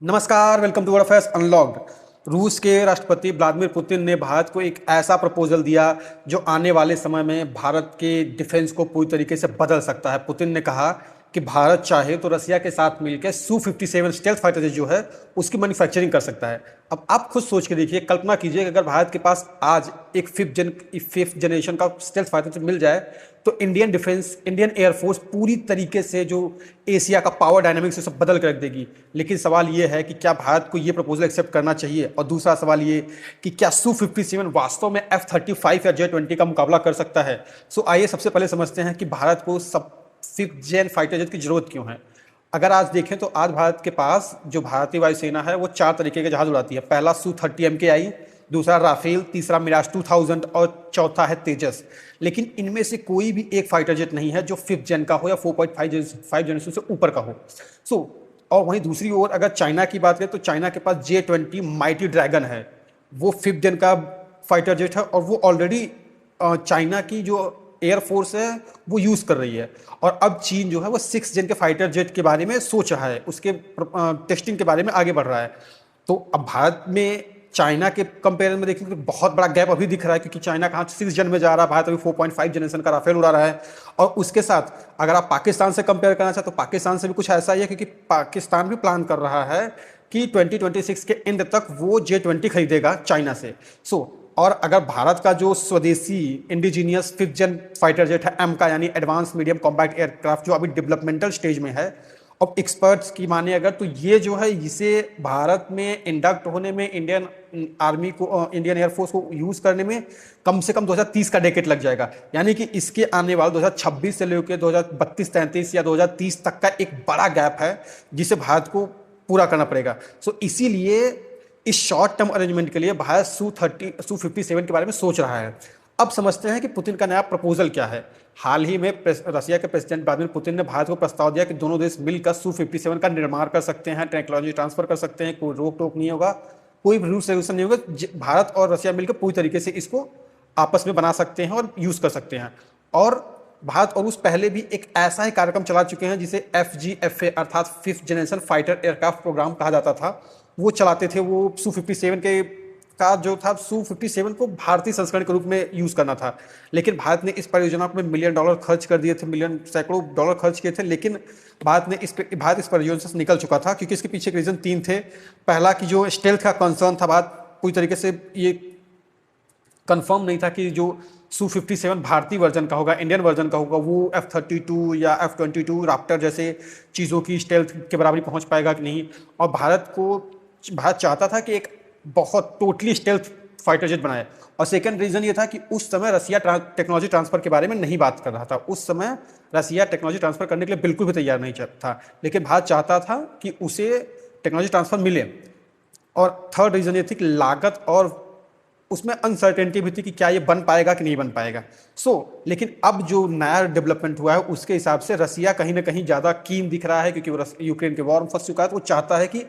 नमस्कार, welcome to world affairs unlocked. रूस के राष्ट्रपति व्लादिमीर पुतिन ने भारत को एक ऐसा प्रपोजल दिया जो आने वाले समय में भारत के डिफेंस को पूरी तरीके से बदल सकता है। पुतिन ने कहा कि भारत चाहे तो रसिया के साथ मिलकर Su-57 स्टेल्थ फाइटर जो है उसकी मैन्युफैक्चरिंग कर सकता है। अब आप खुद सोच के देखिए, कल्पना कीजिए कि अगर भारत के पास आज एक फिफ्थ जनरेशन का स्टेल्थ फाइटर मिल जाए तो इंडियन डिफेंस, इंडियन एयरफोर्स पूरी तरीके से जो एशिया का पावर डायनामिक्स सब बदल कर रख देगी। लेकिन सवाल ये है कि क्या भारत को ये प्रपोजल एक्सेप्ट करना चाहिए, और दूसरा सवाल ये कि क्या Su-57 वास्तव में F-35 या J-20 का मुकाबला कर सकता है। आइए सबसे पहले समझते हैं कि भारत को सब फिफ्थ जेन फाइटर जेट की जरूरत क्यों है। अगर आज देखें तो आज भारत के पास जो भारतीय वायुसेना है वो 4 तरीके के जहाज उड़ाती है। पहला Su-30 MKI, दूसरा राफेल, तीसरा मिराज 2000 और चौथा है तेजस। लेकिन इनमें से कोई भी एक फाइटर जेट नहीं है जो फिफ्थ जेन का हो या 4.5 जनरेशन से ऊपर का हो। और वहीं दूसरी ओर अगर चाइना की बात करें तो चाइना के पास J-20 माइटी ड्रैगन है, वो फिफ्थ जेन का फाइटर जेट है और वो ऑलरेडी चाइना की जो एयरफोर्स है वो यूज कर रही है। और अब चीन जो है वो 6 जेन के फाइटर जेट के बारे में सोच रहा है, उसके टेस्टिंग के बारे में आगे बढ़ रहा है। तो अब भारत में चाइना के कंपेरिजन में देखें तो बहुत बड़ा गैप अभी दिख रहा है, क्योंकि चाइना कहाँ 6 जन में जा रहा है, भारत अभी 4.5 जनरेशन का राफेल उड़ा रहा है। और उसके साथ अगर आप पाकिस्तान से कंपेयर करना चाहते तो पाकिस्तान से भी कुछ ऐसा ही है, क्योंकि पाकिस्तान भी प्लान कर रहा है कि 2026 के एंड तक वो J-20 खरीदेगा चाइना से। और अगर भारत का जो स्वदेशी इंडिजीनियस फिफ्थ जेन फाइटर जेट है M का, यानी एडवांस मीडियम कॉम्बैट एयरक्राफ्ट, जो अभी डेवलपमेंटल स्टेज में है, अब एक्सपर्ट्स की माने अगर तो ये जो है इसे भारत में इंडक्ट होने में, इंडियन आर्मी को, इंडियन एयरफोर्स को यूज करने में कम से कम 2030 का डेकेड लग जाएगा। यानी कि इसके आने वाले 2026 से लेकर 2032-33 या 2030 तक का एक बड़ा गैप है जिसे भारत को पूरा करना पड़ेगा। इसीलिए इस शॉर्ट टर्म अरेंजमेंट के लिए भारत Su-57 के बारे में सोच रहा है। अब समझते हैं कि पुतिन का नया प्रपोजल क्या है। हाल ही में रसिया के प्रेसिडेंट व्लादिमीर पुतिन ने भारत को प्रस्ताव दिया कि दोनों देश मिलकर Su-57 का निर्माण कर सकते हैं, टेक्नोलॉजी ट्रांसफर कर सकते हैं, कोई रोक टोक नहीं होगा, कोई भी रूल्स रेगुलेशन नहीं होगा। भारत और रसिया मिलकर पूरी तरीके से इसको आपस में बना सकते हैं और यूज कर सकते हैं। और भारत और रूस पहले भी एक ऐसा ही कार्यक्रम चला चुके हैं जिसे FGFA अर्थात fifth generation fighter aircraft programme कहा जाता था। वो चलाते थे, वो Su-57 के का जो था Su-57 को भारतीय संस्करण के रूप में यूज करना था। लेकिन भारत ने इस परियोजना में $1 मिलियन खर्च कर दिए थे, सैकड़ों डॉलर खर्च किए थे। लेकिन भारत इस परियोजना से निकल चुका था, क्योंकि इसके पीछे के रीजन 3 थे। पहला कि जो स्टेल्थ का कंसर्न था, भारत पूरी तरीके से ये कंफर्म नहीं था कि जो Su-57 भारतीय वर्जन का होगा, इंडियन वर्जन का होगा, वो F-32 या F-22 राप्टर जैसे चीज़ों की स्टेल्थ के बराबरी पहुंच पाएगा कि नहीं। और भारत चाहता था कि एक बहुत टोटली स्टेल्थ फाइटर जेट बनाए। और सेकंड रीजन ये था कि उस समय रसिया टेक्नोलॉजी ट्रांसफर के बारे में नहीं बात कर रहा था। उस समय रसिया टेक्नोलॉजी ट्रांसफर करने के लिए बिल्कुल भी तैयार नहीं था, लेकिन भारत चाहता था कि उसे टेक्नोलॉजी ट्रांसफर मिले। और थर्ड रीजन ये थी कि लागत और उसमें अनसर्टेनिटी भी थी कि क्या ये बन पाएगा कि नहीं बन पाएगा। लेकिन अब जो नया डेवलपमेंट हुआ है उसके हिसाब से रसिया कहीं ना कहीं ज़्यादा कीन दिख रहा है, क्योंकि वो यूक्रेन के वॉर में फंस चुका है। तो वो चाहता है कि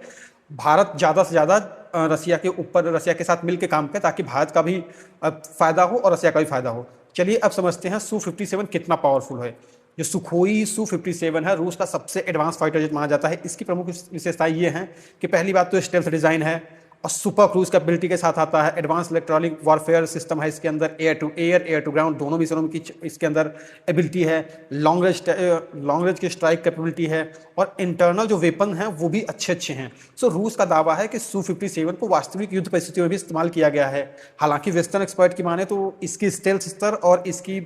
भारत ज़्यादा से ज़्यादा रसिया के साथ मिलकर काम करे, ताकि भारत का भी फायदा हो और रसिया का भी फायदा हो। चलिए अब समझते हैं Su-57 कितना पावरफुल है। जो सुखोई Su-57 है, रूस का सबसे एडवांस फाइटर जेट माना जाता है। इसकी प्रमुख विशेषताएं ये हैं कि पहली बात तो स्टेल्थ डिजाइन है और सुपर क्रूज कैपेबिलिटी के साथ आता है। एडवांस इलेक्ट्रॉनिक वॉरफेयर सिस्टम है इसके अंदर, air to air, air to ground दोनों मिशनों की इसके अंदर एबिलिटी है। लॉन्ग रेंज की स्ट्राइक कैपेबिलिटी है और इंटरनल जो वेपन हैं वो भी अच्छे हैं। रूस का दावा है कि Su-57 को वास्तविक युद्ध परिस्थितियों में भी इस्तेमाल किया गया है। हालांकि वेस्टर्न एक्सपर्ट की माने तो इसकी स्टेल्थ स्तर और इसकी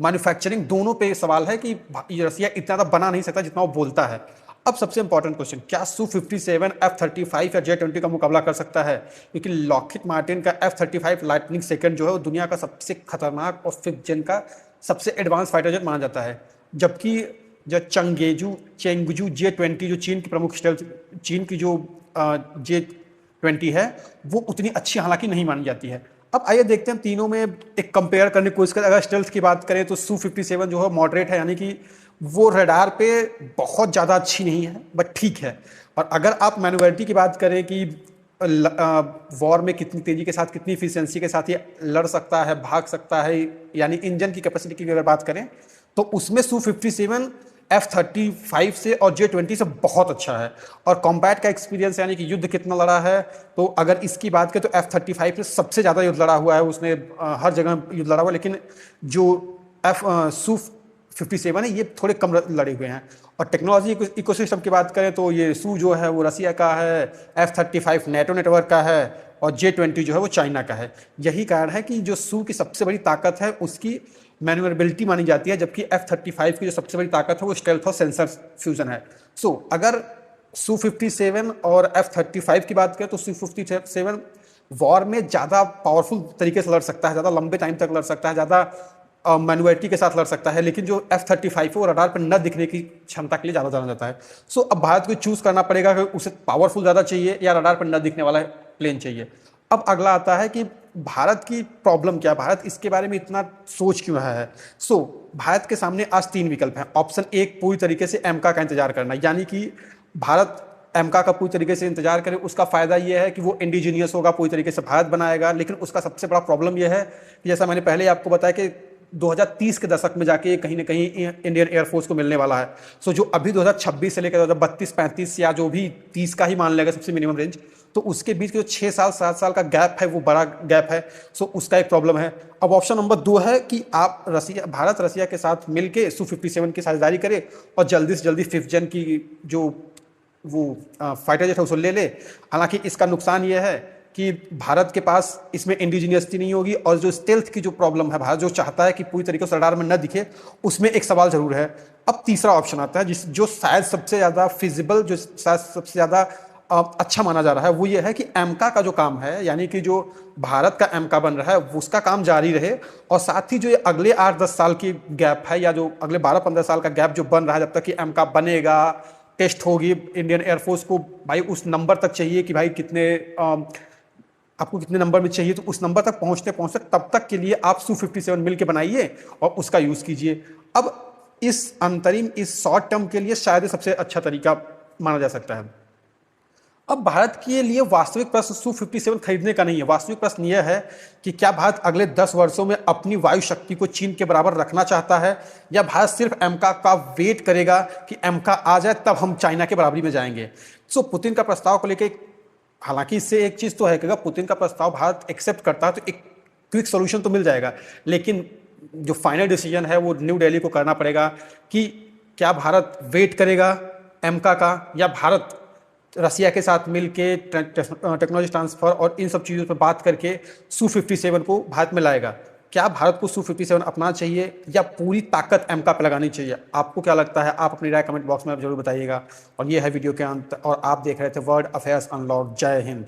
मैन्युफैक्चरिंग दोनों पे सवाल है कि रसिया इतना ज़्यादा बना नहीं सकता जितना वो बोलता है। अब सबसे इंपॉर्टेंट क्वेश्चन, क्या Su-57 F-35 या J-20 का मुकाबला कर सकता है? क्योंकि लॉकहीड मार्टिन का F-35 लाइटनिंग सेकंड जो है वो दुनिया का सबसे खतरनाक और फिफ्थ जेन का सबसे एडवांस फाइटर जेट माना जाता है। जबकि जो चेंगजू J-20 जो चीन की प्रमुख चीन की जो J-20 है वो उतनी अच्छी हालांकि नहीं मानी जाती है। अब आइए देखते हैं तीनों में एक कंपेयर करने की कोशिश करें। अगर स्टेल्थ की बात करें तो Su-57 जो है मॉडरेट है, यानी कि वो रडार पे बहुत ज़्यादा अच्छी नहीं है बट ठीक है। और अगर आप मैन्युवरिटी की बात करें कि वॉर में कितनी तेजी के साथ, कितनी इफिशियंसी के साथ ये लड़ सकता है, भाग सकता है, यानी इंजन की कैपेसिटी की अगर बात करें तो उसमें Su-57 F-35 से और J-20 से बहुत अच्छा है। और कॉम्बैट का एक्सपीरियंस यानी कि युद्ध कितना लड़ा है, तो अगर इसकी बात करें तो F-35 से सबसे ज़्यादा युद्ध लड़ा हुआ है उसने, हर जगह युद्ध लड़ा हुआ है। लेकिन जो Su-57 है ये थोड़े कम लड़े हुए हैं। और टेक्नोलॉजी इकोसिस्टम की बात करें तो ये सू जो है वो रसिया का है, F-35 नेटो नेटवर्क का है और J-20 जो है वो चाइना का है। यही कारण है कि जो सू की सबसे बड़ी ताकत है उसकी मैन्यूवरेबिलिटी मानी जाती है, जबकि F-35 की जो सबसे बड़ी ताकत है वो स्टेल्थ और सेंसर फ्यूजन है। अगर Su-57 और F-35 की बात करें तो Su-57 वॉर में ज़्यादा पावरफुल तरीके से लड़ सकता है, ज़्यादा लंबे टाइम तक लड़ सकता है, ज़्यादा मैन्युअलिटी के साथ लड़ सकता है। लेकिन जो F-35 है वो रडार पर न दिखने की क्षमता के लिए ज़्यादा जाना जाता है। अब भारत को चूज करना पड़ेगा कि उसे पावरफुल ज़्यादा चाहिए या रडार पर न दिखने वाला प्लेन चाहिए। अब अगला आता है कि भारत की प्रॉब्लम क्या, भारत इसके बारे में इतना सोच क्यों रहा है। भारत के सामने आज 3 विकल्प हैं। ऑप्शन 1 पूरी तरीके से एमका का इंतजार करना, यानी कि भारत एमका का पूरी तरीके से इंतजार करे। उसका फायदा यह है कि वो इंडिजीनियस होगा, पूरी तरीके से भारत बनाएगा। लेकिन उसका सबसे बड़ा प्रॉब्लम यह है कि जैसा मैंने पहले आपको बताया कि 2030 के दशक में जाके कहीं ना कहीं इंडियन एयरफोर्स को मिलने वाला है। जो अभी 2026 से लेकर 2032-35 या जो भी 30 का ही मान लेगा सबसे मिनिमम रेंज, तो उसके बीच के जो 6 साल 7 साल का गैप है वो बड़ा गैप है। उसका एक प्रॉब्लम है। अब ऑप्शन नंबर 2 है कि आप भारत रसिया के साथ मिलके Su-57 की साझेदारी करे और जल्दी से जल्दी 5th जन की जो वो फाइटर जेट है उसको ले ले। हालांकि इसका नुकसान ये है कि भारत के पास इसमें इंडिजीनियसटी नहीं होगी और जो स्टेल्थ की जो प्रॉब्लम है, भारत जो चाहता है कि पूरी तरीके से रडार में न दिखे, उसमें एक सवाल जरूर है। अब तीसरा ऑप्शन आता है जो शायद सबसे ज़्यादा फिजिबल, जो शायद सबसे ज़्यादा अच्छा माना जा रहा है, वो ये है कि एमका का जो काम है, यानी कि जो भारत का एमका बन रहा है उसका काम जारी रहे। और साथ ही जो ये अगले 8-10 साल की गैप है या जो अगले 12-15 साल का गैप जो बन रहा है, जब तक कि एमका बनेगा, टेस्ट होगी, इंडियन एयरफोर्स को भाई उस नंबर तक चाहिए कि भाई आपको कितने नंबर में चाहिए, तो उस नंबर तक पहुंचते पहुंचते तब तक के लिए आप Su-57 मिल के बनाइए और उसका यूज कीजिए। अब इस अंतरिम, इस शॉर्ट टर्म के लिए शायद सबसे अच्छा तरीका माना जा सकता है। अब भारत के लिए वास्तविक प्रश्न Su-57 खरीदने का नहीं है। वास्तविक प्रश्न यह है कि क्या भारत अगले 10 वर्षों में अपनी वायु शक्ति को चीन के बराबर रखना चाहता है, या भारत सिर्फ एमका का वेट करेगा कि एमका आ जाए तब हम चाइना के बराबरी में जाएंगे। पुतिन का प्रस्ताव को लेकर, हालांकि इससे एक चीज तो है कि अगर पुतिन का प्रस्ताव भारत एक्सेप्ट करता है तो एक क्विक सोल्यूशन तो मिल जाएगा। लेकिन जो फाइनल डिसीजन है वो न्यू दिल्ली को करना पड़ेगा कि क्या भारत वेट करेगा एमका का, या भारत रसिया के साथ मिलके टेक्नोलॉजी ट्रांसफर और इन सब चीज़ों पर बात करके Su-57 को भारत में लाएगा। क्या भारत को Su-57 अपनाना चाहिए या पूरी ताकत एमका पे लगानी चाहिए? आपको क्या लगता है? आप अपनी राय कमेंट बॉक्स में जरूर बताइएगा। और ये है वीडियो के अंत, और आप देख रहे थे वर्ल्ड अफेयर्स अनलॉक। जय हिंद।